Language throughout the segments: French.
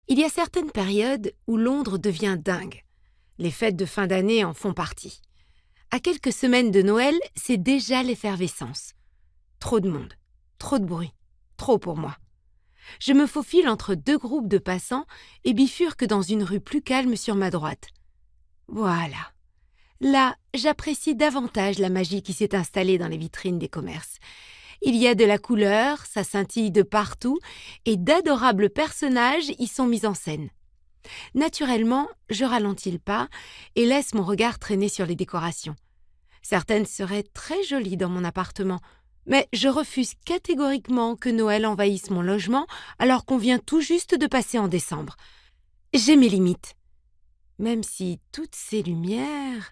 Il y a certaines périodes où Londres devient dingue. Les fêtes de fin d'année en font partie. À quelques semaines de Noël, c'est déjà l'effervescence. Trop de monde, trop de bruit, trop pour moi. Je me faufile entre deux groupes de passants et bifurque dans une rue plus calme sur ma droite. Voilà. Là, j'apprécie davantage la magie qui s'est installée dans les vitrines des commerces. Il y a de la couleur, ça scintille de partout, et d'adorables personnages y sont mis en scène. Naturellement, je ralentis le pas et laisse mon regard traîner sur les décorations. Certaines seraient très jolies dans mon appartement, mais je refuse catégoriquement que Noël envahisse mon logement alors qu'on vient tout juste de passer en décembre. J'ai mes limites. Même si toutes ces lumières...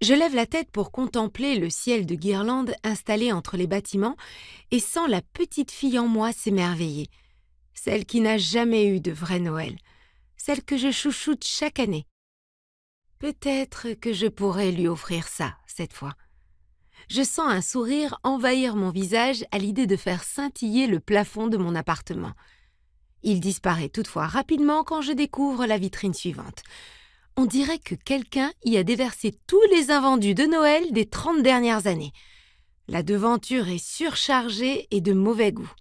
Je lève la tête pour contempler le ciel de guirlandes installé entre les bâtiments et sens la petite fille en moi s'émerveiller. Celle qui n'a jamais eu de vrai Noël. Celle que je chouchoute chaque année. Peut-être que je pourrais lui offrir ça, cette fois. Je sens un sourire envahir mon visage à l'idée de faire scintiller le plafond de mon appartement. Il disparaît toutefois rapidement quand je découvre la vitrine suivante. On dirait que quelqu'un y a déversé tous les invendus de Noël des 30 dernières années. La devanture est surchargée et de mauvais goût.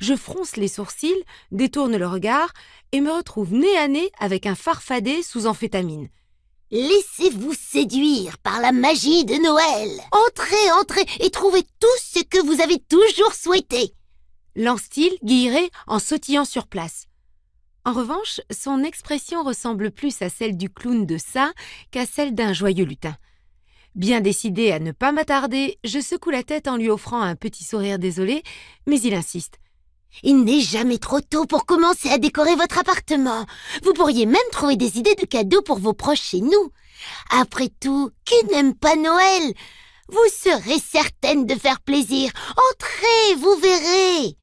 Je fronce les sourcils, détourne le regard et me retrouve nez à nez avec un farfadet sous amphétamine. Laissez-vous séduire par la magie de Noël. Entrez, entrez et trouvez tout ce que vous avez toujours souhaité. Lance-t-il, guilleré, en sautillant sur place. En revanche, son expression ressemble plus à celle du clown de ça qu'à celle d'un joyeux lutin. Bien décidé à ne pas m'attarder, je secoue la tête en lui offrant un petit sourire désolé, mais il insiste. Il n'est jamais trop tôt pour commencer à décorer votre appartement. Vous pourriez même trouver des idées de cadeaux pour vos proches chez nous. Après tout, qui n'aime pas Noël? Vous serez certaine de faire plaisir. Entrez, vous verrez.